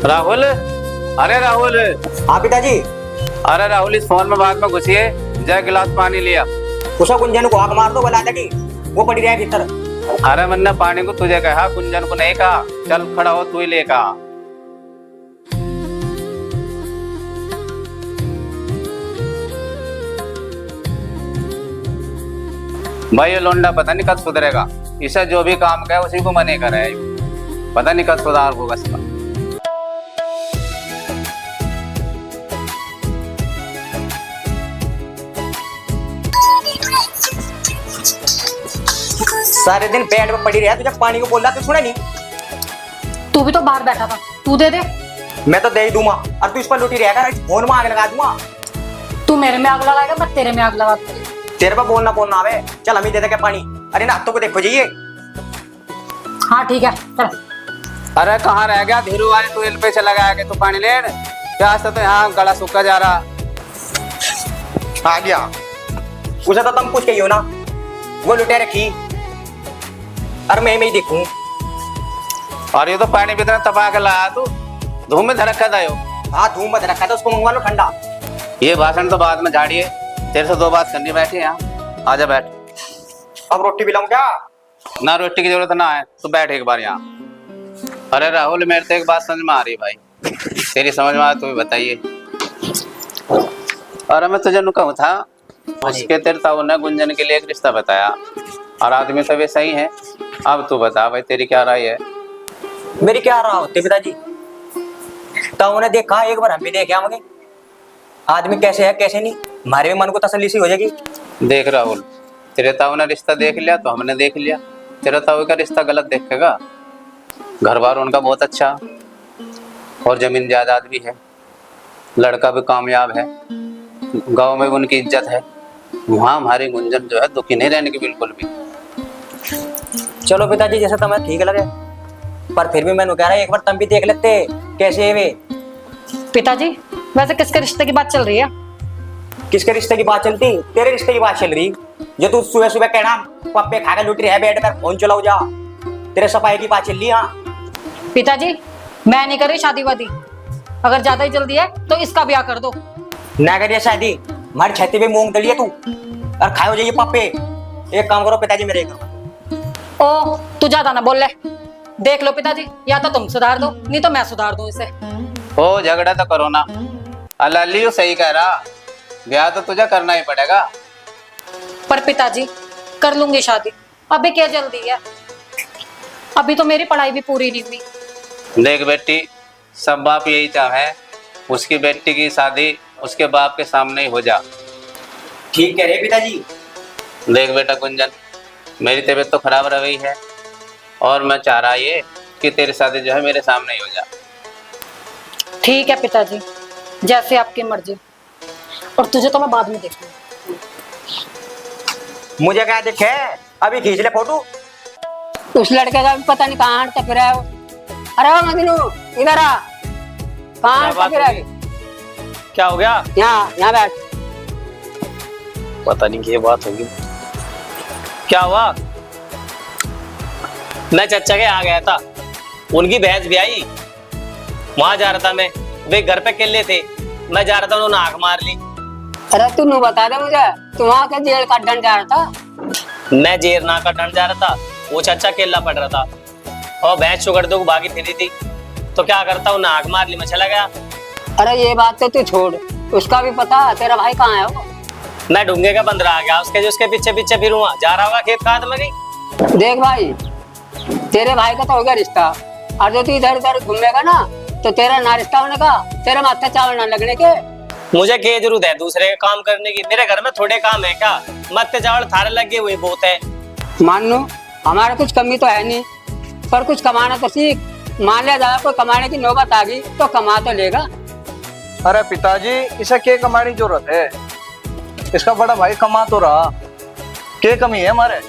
राहुल, अरे राहुल। हाँ पिताजी। अरे राहुल, इस फोन में बात में घुसिए, जा गिलास पानी लिया। उसे गुंजन को आग मार दो, बोला था कि वो पड़ी रहे भीतर। अरे मैंने पानी को तुझे कहा, गुंजन को नहीं कहा। चल खड़ा हो, तू ही ले कहा। भाई ये लोंडा पता नहीं कब सुधरेगा। इसे जो भी काम कहे उसी को मने करे, पता नहीं कब सुधार होगा इसका। सारे दिन बेड में पड़ी रहा, तुझे पानी को बोल रहा तू सुना नहीं। तू भी तो बाहर बैठा था, तू दे दे। मैं तो दे ही दूंगा और तू इस पर लुटी रहेगा, फोन में आग लगा दूंगा। तू मेरे में आग लगाएगा, मैं तेरे में आग लगा दूंगी। तेरे पे बोलना बोलना आवे। चल हम ही दे दे के पानी। अरे ना हाथों को देखो जाइए। हाँ ठीक है चल। अरे कहाँ रह गया धीरू वाले, तू एल पे चला गया कि तू पानी ले। क्या तो यहाँ गला सूखा जा रहा। आ गया। उसे तो तुम कुछ कही हो ना, वो लुटे रखी और मैं ही देखूं। और ये तो पानी भी इतना तपा के लाया तू, धूम में धड़का था यो। हाँ धूम में रखा था, उसको मंगवा लो ठंडा। ये भाषण तो बाद में झाड़िए, तेरे से दो बात करनी। बैठे यहाँ, आजा बैठ। अब रोटी भी लाऊं क्या? ना रोटी की जरूरत ना है, तू बैठ एक बार यहाँ। अरे राहुल, मेरे तो एक बात समझ में आ रही भाई, तेरी समझ में आ तू भी बताइए। अरे मैं तुझे कहूँ था, उसके तेरे ताऊ ने गुंजन के लिए एक रिश्ता बताया और आदमी तो वैसा ही है। अब तू बता भाई, तेरी क्या राय है? मेरी क्या राह होती पिताजी? ताऊ ने देखा, एक बार हम भी देखे आएंगे आदमी कैसे है कैसे नहीं, हमारे भी मन को तसल्ली सी हो जाएगी। देख राहुल, तेरे ताऊ ने रिश्ता देख लिया तो हमने देख लिया। तेरा ताऊ का रिश्ता गलत देखेगा? घर बार उनका बहुत अच्छा और जमीन जायदाद भी है, लड़का भी कामयाब है, गांव में भी उनकी इज्जत है। वहाँ हमारी गुंजन जो है दुखी नहीं रहने की बिल्कुल भी। चलो पिताजी जैसा तुम्हें ठीक लगे, पर फिर भी मैंने कह रहा है एक बार तुम भी देख लेते कैसे है वे। पिताजी वैसे किसके रिश्ते की बात चल रही है? किसके रिश्ते की बात चलती? तेरे रिश्ते की बात चल रही। जो तू सुबह सुबह कहना पप्पे खा के लुट रही है बेड पर, फोन चलाओ जा, तेरे सफाई की बात चल रही। हाँ पिताजी मैं नहीं कर रही शादी वादी, अगर ज्यादा ही जल्दी है तो इसका ब्याह कर दो। ना करिए शादी, हमारी छाती पे मूंग दलिए तू और खाओ जाइए पप्पे। एक काम करो पिताजी मेरे को। ओ तू ज्यादा ना बोल ले। देख लो पिताजी, या तो तुम सुधार दो नहीं तो मैं सुधार दूं इसे। हो झगड़ा तो करो ना। अल्लाह सही कह रहा, ब्याह तो तुझे करना ही पड़ेगा। पर पिताजी कर लूंगी शादी, अभी क्या जल्दी है, अभी तो मेरी पढ़ाई भी पूरी नहीं हुई। देख बेटी, सब बाप यही चाहे उसकी बेटी की शादी उसके बाप के सामने ही हो जा। ठीक कह रहे पिताजी। देख बेटा गुंजन, मेरी तबीयत तो खराब रह गई है और मैं चाह रहा ये कि तेरी शादी जो है मेरे सामने ही हो जा। ठीक है पिताजी, जैसे आपकी मर्जी। और तुझे तो मैं बाद में देखूंगी। मुझे क्या दिखे, अभी खींच ले फोटो। उस लड़के का भी पता नहीं कहाँ हटता फिर है वो। अरे वो मजनू इधर आ, कहाँ हटता फिर है? क्या हो गया? यहाँ बैठ। पता नहीं क्या बात होगी। क्या हुआ? मैं चचा के आ गया था, उनकी भैंस भी आई, वहां जा रहा था मैं। वे घर पे केले थे, मैं जा रहा था, उन्होंने आंख मार ली। अरे तू नू बता दे मुझे, तू वहाँ के जेल काटने जा रहा था? मैं जेर ना काटने जा रहा था, वो चचा केला पड़ रहा था और भैंस शुगर दो भागी फिरी थी, तो क्या करता उन्हें आंख मार ली, मैं चला गया। अरे ये बात तो तू छोड़, उसका भी पता, तेरा भाई कहाँ है वो? मैं ढूंढे का बंद रहा गया, उसके जो उसके पीछे पीछे फिरूंगा, जा रहा होगा खेत खाद में गई। देख भाई, तेरे भाई का तो हो गया रिश्ता, और जो तू इधर उधर घूमेगा ना तो तेरा ना रिश्ता होने का, तेरे माथे चावल ना लगने के। मुझे क्या जरूरत है दूसरे के काम करने की? मेरे घर में थोड़े काम है क्या? मत्ते चावल थारे लगे हुए बहुत है। मान लो हमारे कुछ कमी तो है नहीं, पर कुछ कमाना तो सीख। मान लिया ज्यादा कोई कमाने की नौबत आ गई तो कमा तो लेगा। अरे पिताजी, इसे क्या कमाने की जरूरत है? इसका बड़ा भाई कमा तो रहा, क्या कमी है हमारे?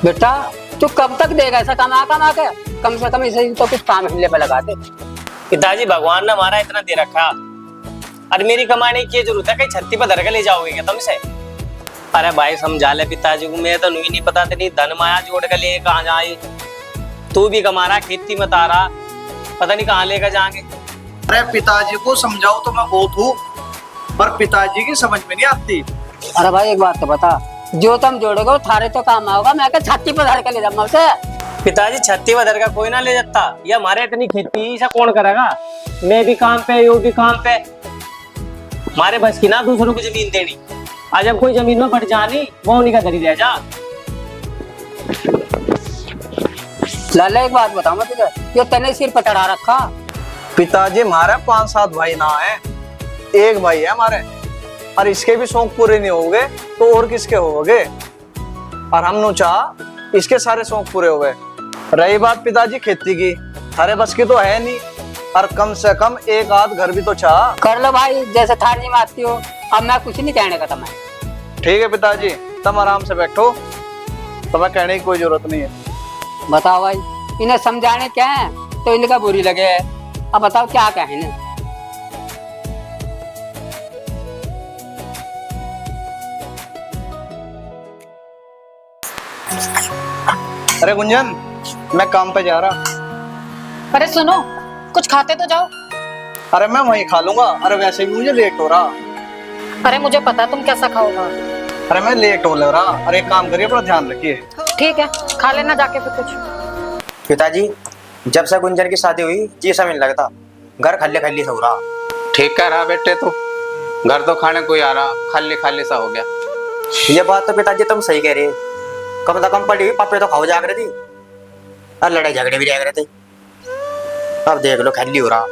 बेटा तू कब तक देगा ऐसा कमा कमा के? कम से कम इसे तो कुछ काम हिलने पे लगा दे। पिताजी भगवान ने हमारा इतना दे रखा, और मेरी कमाने की जरूरत है? कहीं छत्ती पर धर के ले जाओगे क्या तुमसे? अरे भाई समझा ले पिताजी को, मैं तो नहीं पता तेरी धन माया जोड़ के लिए कहाँ जाए। तू भी कमा रहा, खेती में तारा, पता नहीं कहाँ लेकर जाएंगे। अरे पिताजी को समझाओ तो मैं बहुत हूँ, पर पिताजी की समझ में नहीं आती। अरे भाई एक बात तो बता, जो तुम जोड़ोगे वो थारे तो काम आओगा, मैं क्या छाती पर धड़ के ले जाऊंगा उसे? पिताजी छत्ती बदर का कोई ना ले जाता, ये हमारे इतनी खेती इसे कौन करेगा? मैं भी काम पे, यो भी काम पे, हमारे बस की ना दूसरों को जमीन देनी। आज जब कोई जमीन में बढ़ जानी वो उन्हीं का धरी रह जा। लाला एक बात बताऊं मैं तुझे, ये तने सिर पर चढ़ा रखा। पिताजी हमारे 5-7 भाई ना है, एक भाई है हमारे, और इसके भी शौक पूरे नहीं होंगे तो और किसके होंगे? और हम नु चाह इसके सारे शौक पूरे हो गए। रही बात पिताजी खेती की, थारे बस की तो है नहीं, और कम से कम एक आध घर भी तो चाह। कर लो भाई जैसे थार जी मारती हो, अब मैं कुछ नहीं कहने का तुम्हें। ठीक है पिताजी, तुम आराम से बैठो, तुम्हें कहने की कोई जरूरत नहीं है। बताओ भाई, इन्हें समझाने क्या है तो इनका बुरी लगे है। अब बताओ क्या कहें इन्हें? अरे गुंजन, मैं काम पे जा रहा। अरे सुनो, कुछ खाते तो जाओ। अरे मैं वहीं खा लूंगा, अरे वैसे भी मुझे लेट हो रहा। अरे मुझे पता है तुम कैसा खाओगा। अरे मैं लेट हो ले रहा। अरे एक काम करिए, अपना ध्यान रखिए। ठीक है, खा लेना जाके फिर कुछ। पिताजी, जब से गुंजन की शादी हुई जी सा नहीं लगता, घर खाली खाली सा हो रहा। ठीक कह रहा बेटे तू, घर तो खाने को ही आ रहा, खाली खाली सा हो गया। ये बात तो पिताजी तुम सही कह रहे हो। कम से कम पड़ी हुई पापे तो खाओ जाग रही थी, और लड़ाई झगड़े भी रह रहे थे। अब देख लो खाली हो रहा।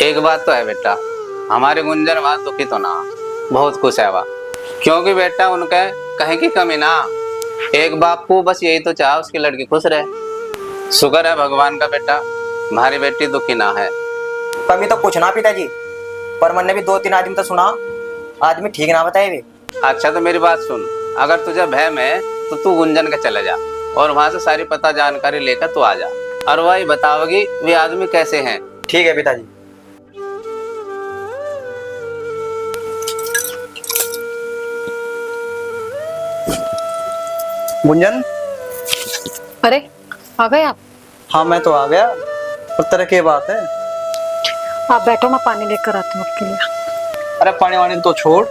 एक बात तो है बेटा, हमारे गुंजन वहां दुखी तो ना, बहुत खुश है वह, क्योंकि बेटा उनके कहीं की कमी ना। एक बाप को बस यही तो चाह उसकी लड़की खुश रहे। शुक्र है भगवान का बेटा, हमारी बेटी दुखी ना है। कमी तो कुछ ना पिताजी, पर मैंने भी 2-3 आदमी तो सुना, आदमी ठीक ना बताए वे। अच्छा तो मेरी बात सुन, अगर तुझे भय है तो तू गुंजन के चले जा, और वहां से सारी पता जानकारी लेकर तू आ जा, और वही बताओगी वे आदमी कैसे हैं। ठीक है पिताजी। गुंजन, अरे आ गए आप? हाँ मैं तो आ गया, पर तरह की बात है। आप बैठो, मैं पानी लेकर आती हूँ आपके लिए। अरे पानी वानी तो छोड़,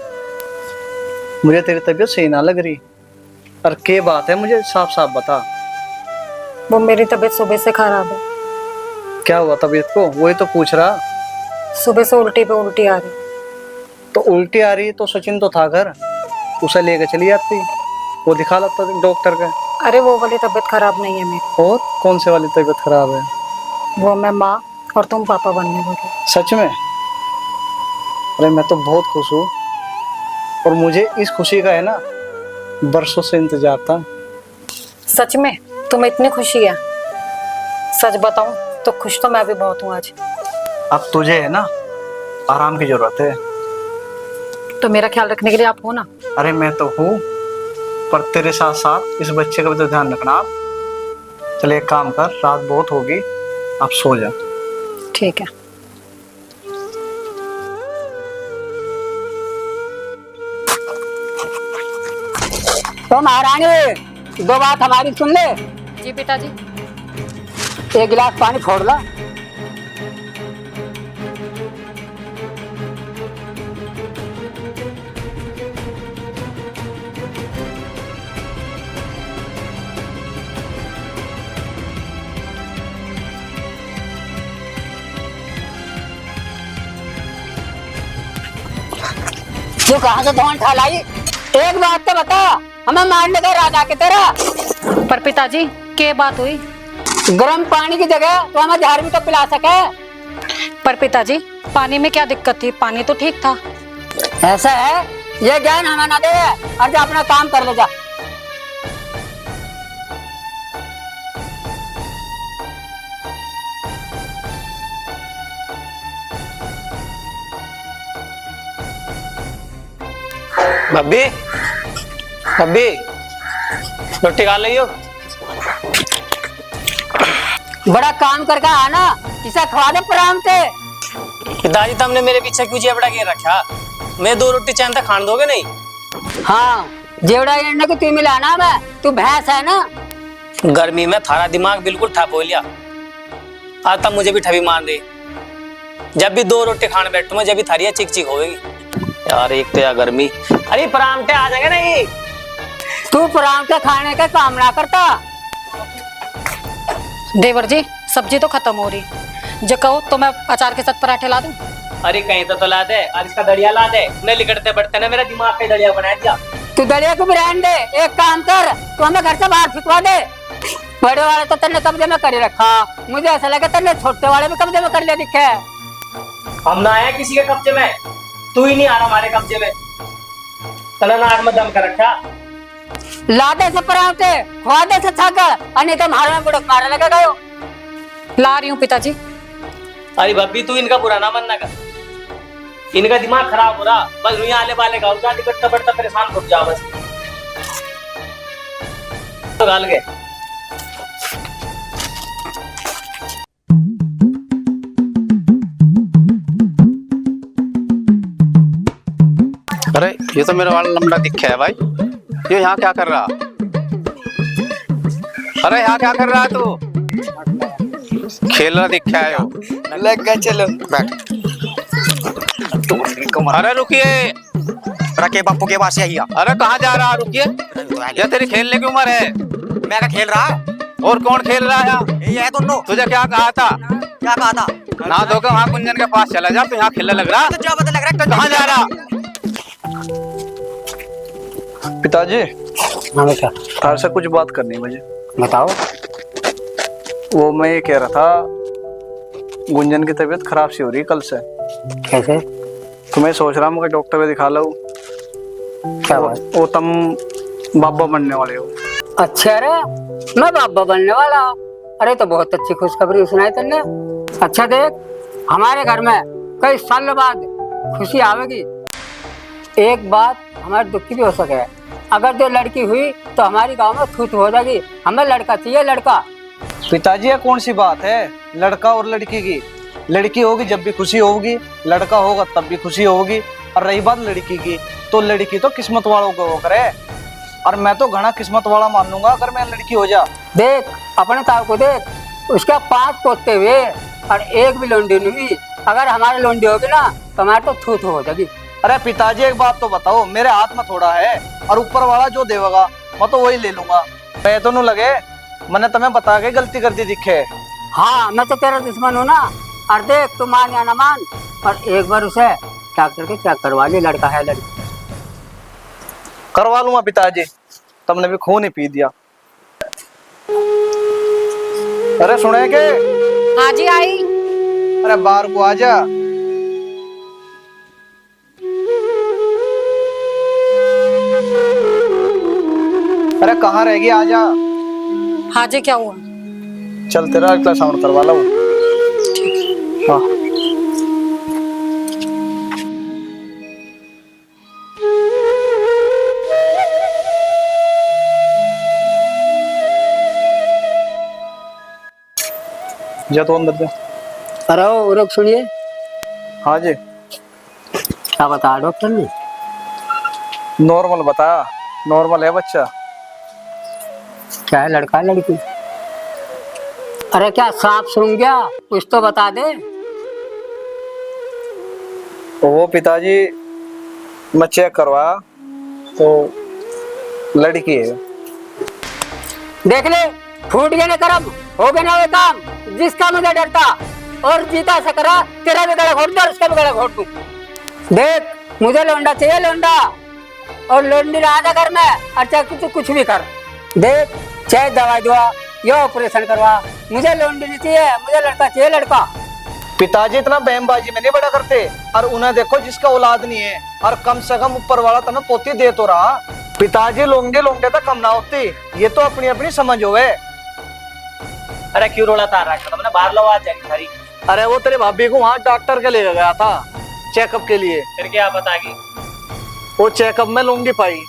मुझे तेरी तबीयत सही ना लग रही। और क्या बात है, मुझे साफ साफ बता। वो मेरी तबीयत सुबह से खराब है। क्या हुआ तबीयत को? वही तो पूछ रहा। सुबह से उल्टी पे उल्टी आ रही। तो उल्टी आ रही तो सचिन तो था घर, उसे लेकर चली जाती, वो दिखा लेता डॉक्टर का। अरे वो वाली तबीयत खराब नहीं है मेरी। और कौन से वाली तबीयत खराब है? वो मैं माँ और तुम पापा बनने वाले। सच में? अरे मैं तो बहुत खुश हूँ, और मुझे इस खुशी का है ना बरसों से इंतजार था। सच में तुम्हें इतनी खुशी है? सच बताऊं तो खुश तो मैं भी बहुत हूँ आज। अब तुझे है ना आराम की जरूरत है। तो मेरा ख्याल रखने के लिए आप हो ना? अरे मैं तो हूँ, पर तेरे साथ साथ इस बच्चे का भी तो ध्यान रखना आप। चल एक काम कर, रात बहुत होगी, आप सो जा। ठीक है। तो महारानी, 2 बात हमारी सुन ले। जी पिताजी। 1 गिलास पानी फोड़ ला। जो कहाँ से धौन ठा लाई? एक बात तो बता, हमें मारने का इरादा के तेरा? पर पिताजी क्या बात हुई? गर्म पानी की जगह तो हमें जहर भी तो पिला सके। पर पिताजी पानी में क्या दिक्कत थी? पानी तो ठीक था। ऐसा है, ये ज्ञान हमें ना दे, और जा अपना काम कर ले जा। भाभी, भाभी, रोटी खा ली हो? बड़ा काम करके आना, इसे खवा दे प्राम से। पिताजी तुमने मेरे पीछे क्यों जेबड़ा के रखा? मैं 2 रोटी चैन तक खान दोगे नहीं? हाँ, जेवड़ा एड़ने को तू मिलाना मैं, तू भैंस है ना। गर्मी में थारा दिमाग बिल्कुल ठप हो लिया, आज तब मुझे भी ठबी मार दे। जब भी 2 रोटी खाने बैठूंगा जब भी थारिया चिक चिक होगी यार। एक तो यार गर्मी। अरे परांठे आ जाएंगे नहीं। तू परांठे खाने का काम ना करता। देवर जी सब्जी तो खत्म हो रही, जो कहो तो मैं अचार के साथ पराठे ला दूं। अरे कहीं तो ला दे और इसका दड़िया ला दे। नहीं लिकड़ते बढ़ते ना मेरा दिमाग पे दड़िया बना दिया। तू दलिया को ब्रांड दे। एक काम कर, तू हमें घर से बाहर फिकवा दे। बड़े वाले तो तेने कब्जे में कर ही रखा, मुझे ऐसा लगा तेने छोटे वाले भी कब्जे में कर लिया दिखे। हम ना आए किसी के कब्जे में, तू ही नहीं आ रहा हमारे कब्जे में। तना नाक में दम कर रखा। लादे से परांठे खुआ दे से छाकर, नहीं तो मारने बुड़क मारने लगा गयो। ला रही हूँ पिताजी। अरे बब्बी तू इनका बुरा ना मानना कर, इनका दिमाग खराब हो रहा। बस रुई आले वाले गाँव जा निकटता बढ़ता परेशान हो जा बस। तो गाल गए। अरे ये तो मेरा वाला लंबड़ा दिखा है भाई, ये यहाँ क्या कर रहा? अरे यहाँ क्या कर रहा है तू? खेल रहा दिखा है यो। लग गया, चलो बैठ। अरे रुकिए, रखे बापू के पास से आई। अरे कहाँ जा रहा? रुकिए, ये तेरी खेलने की उम्र है। मैं क्या खेल रहा? और कौन खेल रहा है? ये है दोनों। तुझे क्या कहा था? क्या कहा था? ना धोकर वहाँ गुंजन के पास चला जा, तो यहाँ खेलने लग रहा। तो क्या पता लग रहा है कहाँ जा रहा? पिताजी हमेशा तार से कुछ बात करनी है मुझे। बताओ। वो मैं ये कह रहा था, गुंजन की तबीयत खराब सी हो रही कल से। कैसे? तो मैं सोच रहा हूँ कि डॉक्टर को दिखा लो। क्या बात? वो तुम बाबा बनने वाले हो। अच्छा रे, मैं बाबा बनने वाला। अरे तो बहुत अच्छी खुशखबरी सुनाई तुमने। अच्छा देख, हमारे घर में कई साल बाद खुशी आवेगी। एक बात हमारे दुख की भी हो सके, अगर जो लड़की हुई तो हमारी गांव में थूत हो जाएगी। हमें लड़का चाहिए, लड़का। पिताजी ये कौन सी बात है लड़का और लड़की की? लड़की होगी जब भी खुशी होगी, लड़का होगा तब भी खुशी होगी। और रही बात लड़की की, तो लड़की तो किस्मत वालों को वो करे। और मैं तो घना किस्मत वाला मान लूंगा अगर मैं लड़की हो जा। देख अपने ताऊ को देख, उसका 5 पोते हुए और एक भी लोंडी नहीं हुई। अगर हमारी लोंडी होगी ना तो हमारे तो थूत हो जाएगी। अरे पिताजी एक बात तो बताओ, मेरे हाथ में थोड़ा है और ऊपर वाला जो देगा मैं तो वही ले लूंगा। मैं तो नहीं लगे मैंने तुम्हें बता के गलती कर दी दिखे। हाँ, मैं तो तेरा दुश्मन हूँ ना। और देख तू मान या ना मान, और एक बार उसे डॉक्टर के चेक करवा ले, लड़का है लड़की। करवा लूंगा पिताजी, तुमने भी खून ही पी दिया। अरे सुने के? हाँ जी आई। अरे बाहर को आजा। अरे कहाँ रहेगी, आजा। हाँ जी क्या हुआ? चल तेरा अल्ट्रासाउंड करवा लो। हाँ जा तो अंदर जा। अरे ओ रुक, सुनिए। हाँ जी। क्या बताया डॉक्टर ने? नॉर्मल बताया, नॉर्मल है बच्चा। क्या है, लड़का है लड़की? अरे क्या सांप सूंघ गया? कुछ तो बता दे। तो वो पिताजी मैं चेक करवाया तो लड़की है। देख ले, फूट गया ना करम, हो गया ना वो काम जिसका मुझे डरता। और जीता सकरा, तेरा भी गला घोट दूं, उसका भी गला घोट दूं। देख मुझे लौंडा चाहिए, लौंडा। और लौंडी रहा था घर में, अच्छा तू कुछ भी कर। देख चाहे दवाई दुआ या ऑपरेशन करवा, मुझे लौंडी नहीं चाहिए, मुझे लड़का चाहिए, लड़का। पिताजी इतना बहमबाजी में नहीं बड़ा करते। और उन्हें देखो जिसका औलाद नहीं है, और कम से कम ऊपर वाला तुम्हें पोती दे तो रहा। पिताजी लोंगे लोंगे तक कम ना होती, ये तो अपनी अपनी समझ होवे। अरे क्यों रोला तार रखा तुमने? बाहर लो आ जाएगी सारी। अरे वो तेरे भाभी को वहाँ डॉक्टर के ले गया था चेकअप के लिए। फिर क्या बतागी? वो चेकअप में लोंगी पाई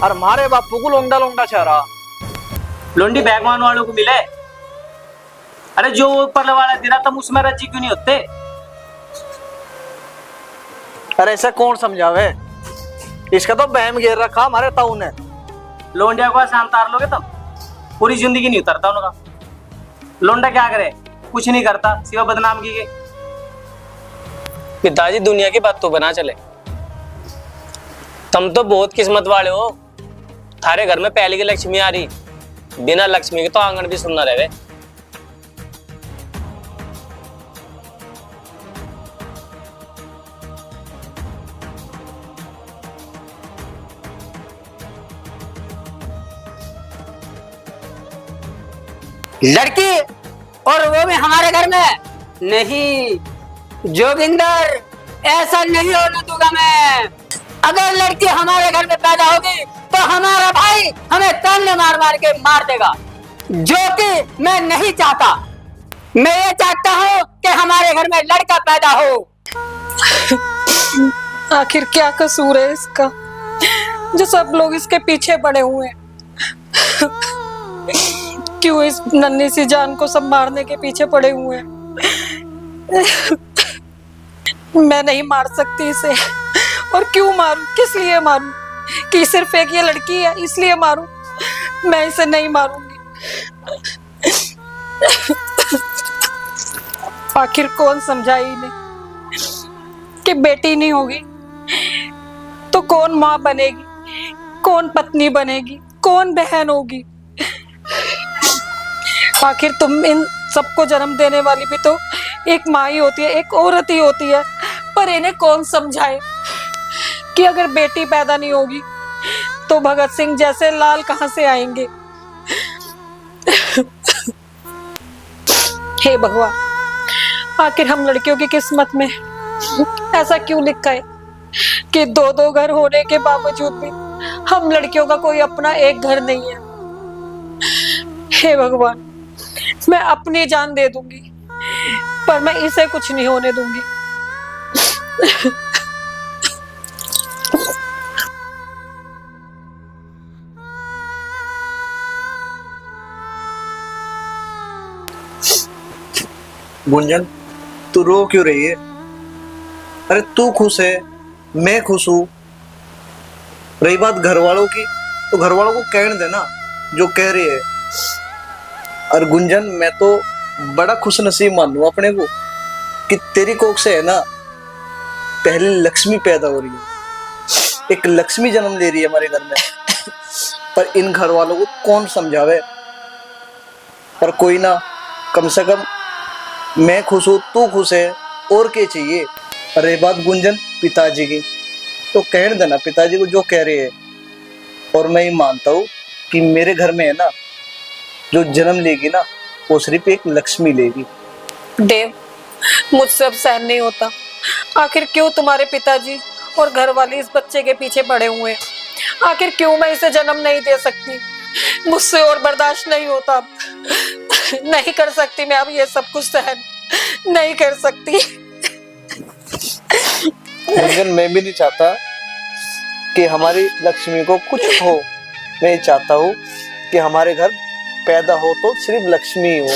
और हमारे बापू को लोंडा लोंडा छह रहा। लोंडी बैगवान वालों को मिले। अरे जो ऊपर वाला दे रहा था उसमें रजी क्यों नहीं होते? अरे ऐसा कौन समझावे, इसका तो बहम घेर रखा हमारे ताऊ ने। लोंडिया को आसान तार लोगे तुम, पूरी जिंदगी नहीं उतरता उनका। लोंडा क्या करे? कुछ नहीं करता सिवा बदनाम की के। पिताजी दुनिया की बात तो बना चले, तुम तो बहुत किस्मत वाले हो। थारे घर में पहले की लक्ष्मी आ रही, बिना लक्ष्मी के तो आंगन भी सुनना रहे। लड़की और वो भी हमारे घर में नहीं। जोगिंदर, ऐसा नहीं होने दूंगा मैं। अगर लड़की हमारे घर में पैदा होगी तो हमारा भाई हमें ताने मार मार के मार देगा, जो कि मैं नहीं चाहता। मैं ये चाहता हूँ कि हमारे घर में लड़का पैदा हो। आखिर क्या कसूर है इसका जो सब लोग इसके पीछे पड़े हुए हैं? क्यों इस नन्ही सी जान को सब मारने के पीछे पड़े हुए हैं? मैं नहीं मार सकती इसे। और क्यों मारूं? किस लिए मारूं? कि सिर्फ एक ये लड़की है इसलिए मारूं? मैं इसे नहीं मारूंगी। आखिर कौन समझाए इन्हें कि बेटी नहीं होगी तो कौन माँ बनेगी, कौन पत्नी बनेगी, कौन बहन होगी? आखिर तुम इन सबको जन्म देने वाली भी तो एक माँ ही होती है, एक औरत ही होती है। पर इन्हें कौन समझाए कि अगर बेटी पैदा नहीं होगी तो भगत सिंह जैसे लाल कहां से आएंगे? हे भगवान, आखिर हम लड़कियों की किस्मत में ऐसा क्यों लिखा है कि दो दो घर होने के बावजूद भी हम लड़कियों का कोई अपना एक घर नहीं है? हे भगवान, मैं अपनी जान दे दूंगी पर मैं इसे कुछ नहीं होने दूंगी। गुंजन, तू रो क्यों रही है? अरे तू खुश है, मैं खुश हूं। रही बात घर वालों की, तो घर वालों को कहने देना जो कह रही है। और गुंजन, मैं तो बड़ा खुश नसीब मानूं अपने को कि तेरी कोख से है ना पहले लक्ष्मी पैदा हो रही है, एक लक्ष्मी जन्म ले रही है हमारे घर में। पर इन घर वालों को कौन समझावे? पर कोई ना, कम से कम मैं खुश हूं, तू खुश है, और क्या चाहिए? अरे बात गुंजन पिताजी की, तो कहने देना पिताजी को जो कह रहे हैं। और मैं ये मानता हूँ कि मेरे घर में है ना जो जन्म लेगी ना वो सिर्फ एक लक्ष्मी लेगी। देव, मुझसे अब सहन नहीं होता। आखिर क्यों तुम्हारे पिताजी और घर वाले इस बच्चे के पीछे पड़े हुए हैं? आखिर क्यों मैं इसे जन्म नहीं दे सकती? मुझसे और बर्दाश्त नहीं होता अब। नहीं कर सकती मैं अब ये सब कुछ सहन, नहीं कर सकती। गुंजन, मैं भी नहीं चाहता कि हमारी लक्ष्मी को कुछ हो। मैं चाहता हूँ कि हमारे घर पैदा हो तो सिर्फ लक्ष्मी ही हो।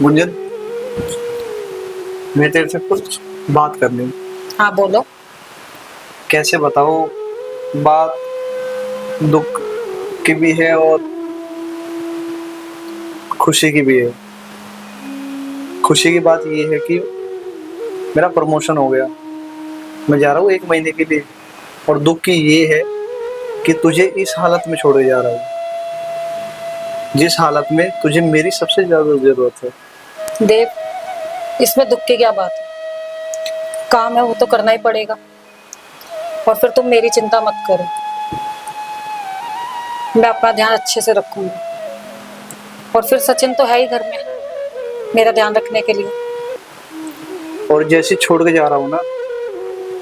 गुंजन, मैं तेरे से कुछ बात करनी है। हाँ बोलो। कैसे बताओ? बात दुख की भी है और खुशी की भी है। खुशी की बात ये है कि मेरा प्रमोशन हो गया, मैं जा रहा हूँ 1 महीने के लिए। और दुख की ये है कि तुझे इस हालत में छोड़े जा रहा हूँ जिस हालत में तुझे मेरी सबसे ज्यादा जरूरत है। देव, इसमें दुख की क्या बात है? काम है वो तो करना ही पड़ेगा। और फिर तुम मेरी चिंता मत करो, मैं अपना ध्यान अच्छे से रखूंगी। और फिर सचिन तो है ही घर में मेरा ध्यान रखने के लिए। और जैसे छोड़ के जा रहा हूँ ना,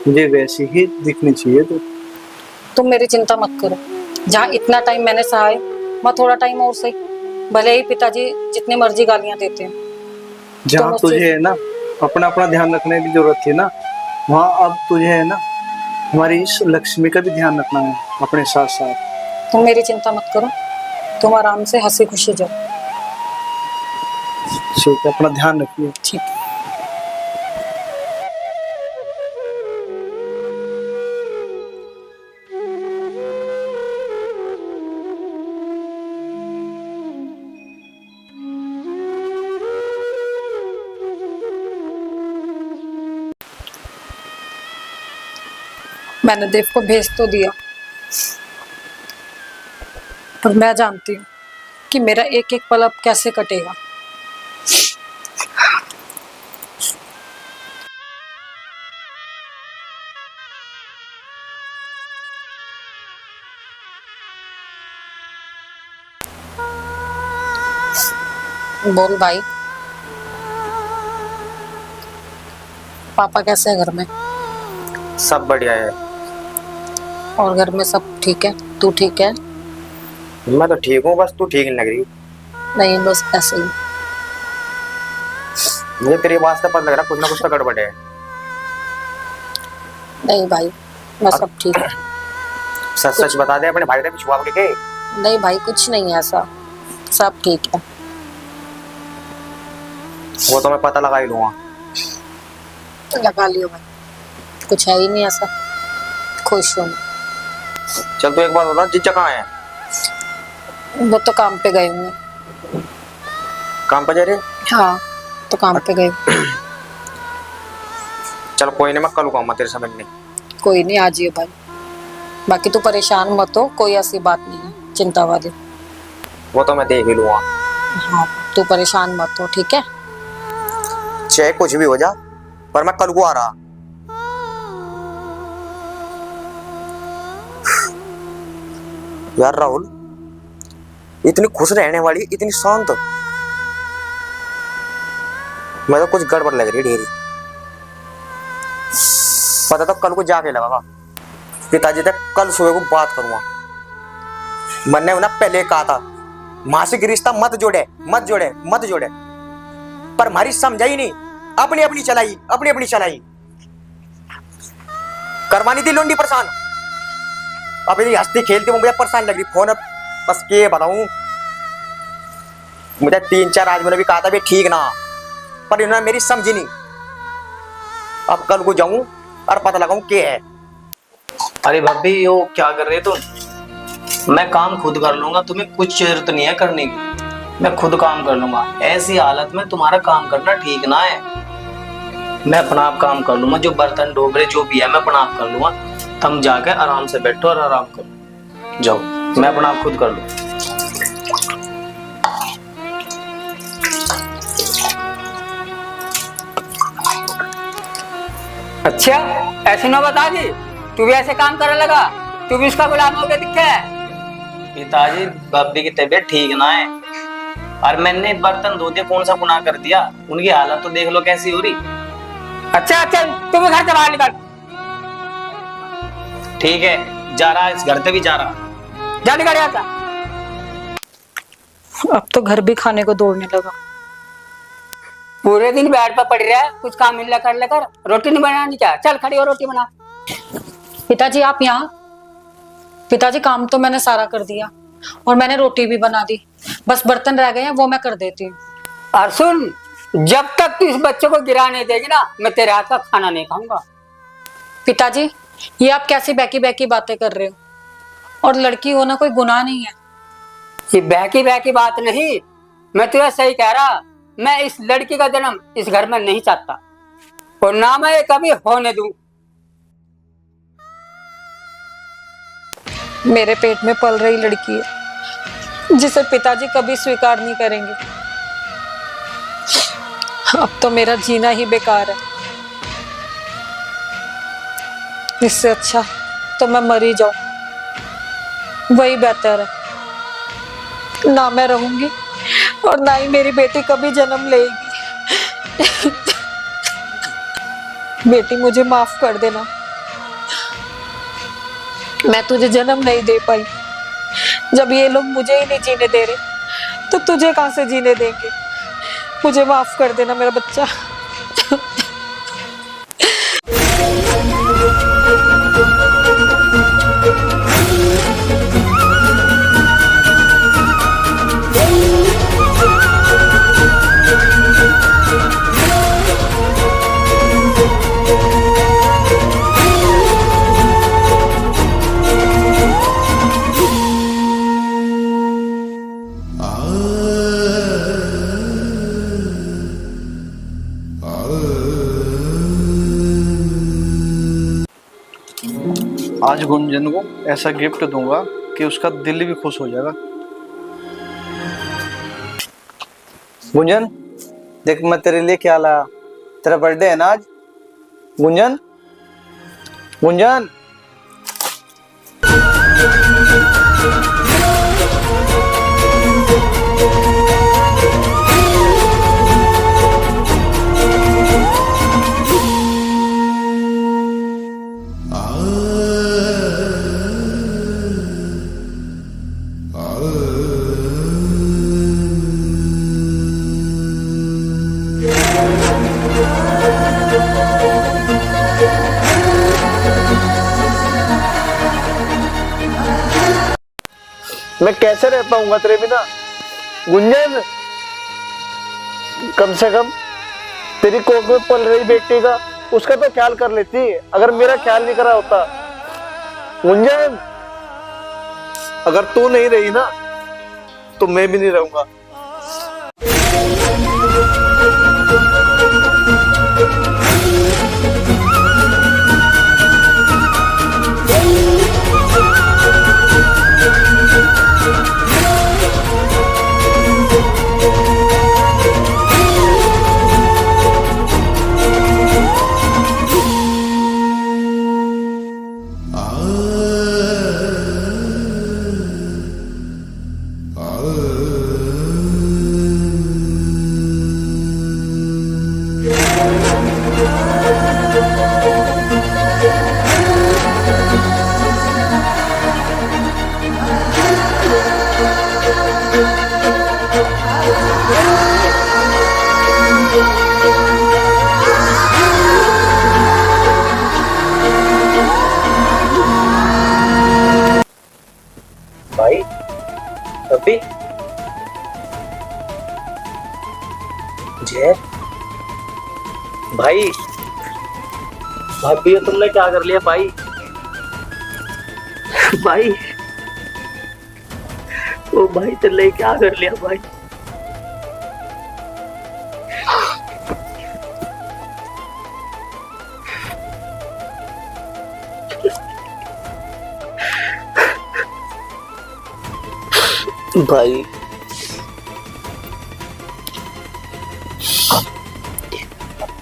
मुझे वैसी ही दिखनी चाहिए। तो तुम मेरी चिंता मत करो। जहाँ इतना टाइम मैंने सहा है, वहाँ थोड़ा टाइम और सही, भले ही पिताजी जितनी मर्जी गालियां देते हैं। जहाँ तुझे है ना अपना अपना ध्यान रखने की जरूरत थी ना, वहाँ अब तुझे है ना हमारी इस लक्ष्मी का भी ध्यान रखना है अपने साथ साथ। तुम मेरी चिंता मत करो, तुम आराम से हंसी खुशी जाओ। ठीक है, अपना ध्यान रखिए। ठीक है। मैंने देव को भेज तो दिया, पर मैं जानती हूँ कि मेरा एक एक पल अब कैसे कटेगा। बोल भाई, पापा कैसे है घर में? सब बढ़िया है। और घर में सब ठीक है? तू ठीक है? मैं तो ठीक हूँ, बस तू ठीक नहीं लग रही। नहीं, बस ऐसे ही। मुझे तेरी बात से पता लग रहा कुछ ना कुछ तो गड़बड़ है। नहीं भाई, मैं सब ठीक है। सच सच बता दे, अपने भाई ने छुपा के। नहीं भाई, कुछ नहीं है ऐसा, सब ठीक है। वो तो मैं पता लगा ही लूंगा। लगा लियो भाई, कुछ है ही नहीं ऐसा। खुश हूँ। चल तू एक बात बता, जीजा कहाँ है? वो तो काम पे गए हुए। काम पे जा रहे? हाँ, तो काम पे गए। चल कोई नहीं, मैं कल आऊंगा तेरे से मिलने। कोई नहीं, आ जियो भाई। बाकी तू परेशान मत हो, कोई ऐसी बात नहीं है चिंता वाली। वो तो मैं देख ही लूंगा। हाँ, तू परेशान मत हो, ठीक है? चाहे कुछ भी हो जा, पर मैं कल को आ रहा। यार राहुल, इतनी खुश रहने वाली, इतनी शांत, मैं तो कुछ गड़बड़ लग रही ढेरी। पता तो कल को जाके लगा पिताजी तक कल सुबह को बात करूंगा। मैंने उन्हें पहले कहा था मासिक रिश्ता मत जोड़े मत जोड़े मत जोड़े, पर हमारी समझा ही नहीं, अपनी अपनी चलाई, अपनी अपनी चलाई, करवानी थी लोंडी परेशान। अब यदि हंसती खेलती मुझे परेशान लग रही। फोन अब बस के बताऊं, मुझे 3-4 आदमियों ने भी कहा था भी ठीक ना, पर इन्होंने मेरी समझी नहीं। अब कल को जाऊं और पता लगाऊं क्या है। अरे भाभी, यो क्या कर रहे तुम? मैं काम खुद कर लूंगा, तुम्हें कुछ जरूरत नहीं है करने की। मैं खुद काम कर लूंगा। ऐसी हालत में तुम्हारा काम करना ठीक ना है। मैं अपना आप काम कर लूंगा, जो बर्तन डोबरे जो भी है मैं अपना आप कर लूंगा। तुम जाके आराम से बैठो और आराम करो, जाओ, मैं अपना आप खुद कर लूँ। अच्छा, ऐसी नौबत आ गई? तू भी ऐसे काम करने लगा? तू भी उसका गुलाम हो गया दिखता है? पिताजी, भाभी की तबीयत ठीक ना है, और मैंने बर्तन धो दिए, कौन सा गुनाह कर दिया? उनकी हालत तो देख लो कैसी हो रही। अच्छा अच्छा, तू भी घर से बाहर निकल। ठीक है, जा रहा, इस घर से भी जा रहा। जा निकल यहाँ से। अब तो घर भी खाने को दौड़ने लगा। पूरे दिन बेड पर पड़ रहा है, कुछ काम मिल कर लेकर। रोटी नहीं बनानी क्या? चल खड़ी हो, रोटी बना। पिताजी आप यहाँ? पिताजी काम तो मैंने सारा कर दिया और मैंने रोटी भी बना दी, बस बर्तन रह गए हैं, वो मैं कर देती हूँ। और सुन, जब तक तू इस बच्चे को गिरा नहीं देगी ना, मैं तेरे हाथ का खाना नहीं खाऊंगा। पिताजी, ये आप कैसी बैकी बैकी बातें कर रहे हो? और लड़की होना कोई गुनाह नहीं है। ये बहकी बहकी बात नहीं, मैं तुझे सही कह रहा। मैं इस लड़की का जन्म इस घर में नहीं चाहता, और ना मैं कभी होने दूं। मेरे पेट में पल रही लड़की है जिसे पिताजी कभी स्वीकार नहीं करेंगे। अब तो मेरा जीना ही बेकार है। इससे अच्छा तो मैं मर ही जाऊं, वही बेहतर है। ना मैं रहूंगी और ना ही मेरी बेटी कभी जन्म लेगी। बेटी, मुझे माफ कर देना, मैं तुझे जन्म नहीं दे पाई। जब ये लोग मुझे ही नहीं जीने दे रहे, तो तुझे कहां से जीने देंगे? मुझे माफ कर देना मेरा बच्चा। ah आज गुंजन को ऐसा गिफ्ट दूंगा कि उसका दिल भी खुश हो जाएगा। गुंजन देख मैं तेरे लिए क्या लाया, तेरा बर्थडे है ना आज। गुंजन गुंजन मैं कैसे रह पाऊंगा तेरे बिना। गुंजन कम से कम तेरी कोख में पल रही बेटी का उसका तो ख्याल कर लेती, अगर मेरा ख्याल नहीं करा होता। गुंजन अगर तू नहीं रही ना तो मैं भी नहीं रहूंगा। भाई अभी जय भाई भाभी तुमने क्या कर लिया भाई। भाई ओ भाई तुमने क्या कर लिया भाई। भाई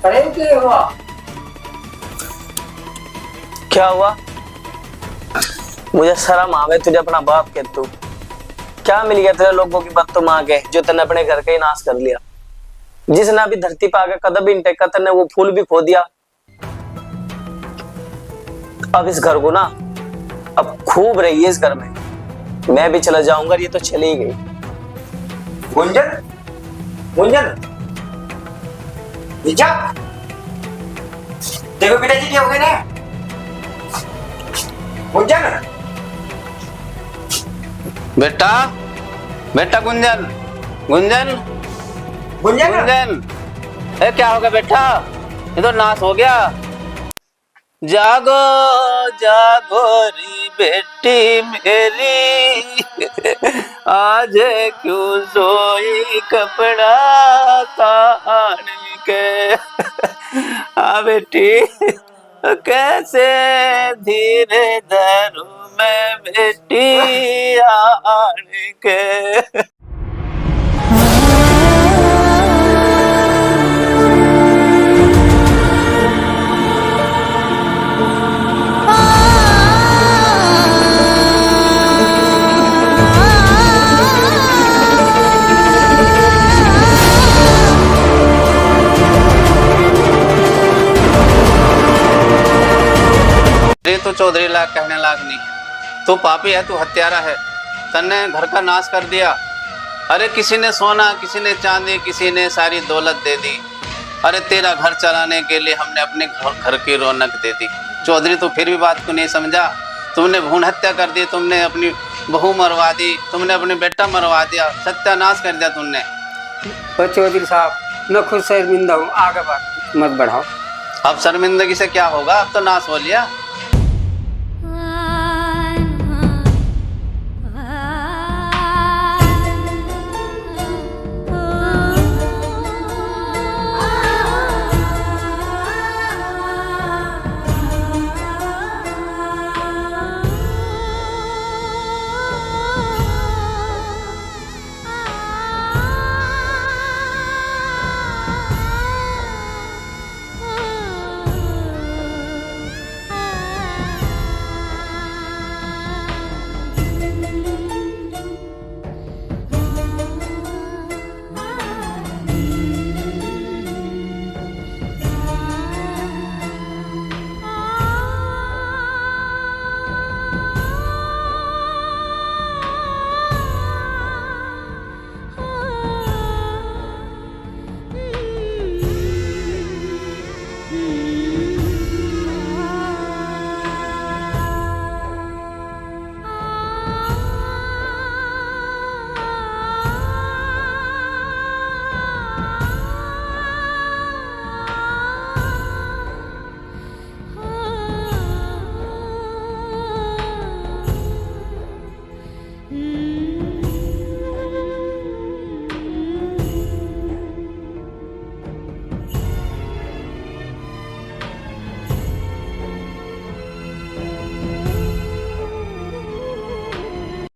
अरे क्या हुआ? क्या हुआ? मुझे शर्म आवे तुझे अपना बाप कह तू। क्या मिल गया तेरे लोगों की बात तो मां के जो तने अपने घर का ही नाश कर लिया। जिसने अभी धरती पे आके कदम भी नहीं टेका तने वो फूल भी खो दिया। अब इस घर को ना अब खूब रही है इस घर में। मैं भी चला जाऊंगा, ये तो चली गई। गुंजन गुंजन नीचा देखो पिताजी क्या हो गए ना। गुंजन बेटा बेटा गुंजन गुंजन गुंजन गुंजन ए क्या हो गया बेटा, ये तो नाश हो गया। जागो जागो री बेटी मेरी, आज क्यों सोई कपड़ा तान के। आ बेटी कैसे धीरे धरूं मैं बेटी आन के। तो चौधरी लाख कहने लाग नहीं, तू पापी है, तू हत्यारा है, तन्ने घर का नाश कर दिया। अरे किसी ने सोना, किसी ने चांदी, किसी ने सारी दौलत दे दी। अरे तेरा घर चलाने के लिए हमने अपने घर की रौनक दे दी। चौधरी तू फिर भी बात को नहीं समझा। तुमने भ्रूण हत्या कर दी, तुमने अपनी बहू मरवा दी, तुमने अपने बेटा मरवा दिया, सत्यानाश कर दिया तुमने। तो चौधरी साहब मैं खुद शर्मिंदा हूँ, आगे बात मत बढ़ाओ। अब शर्मिंदगी से क्या होगा, अब तो नाश हो लिया।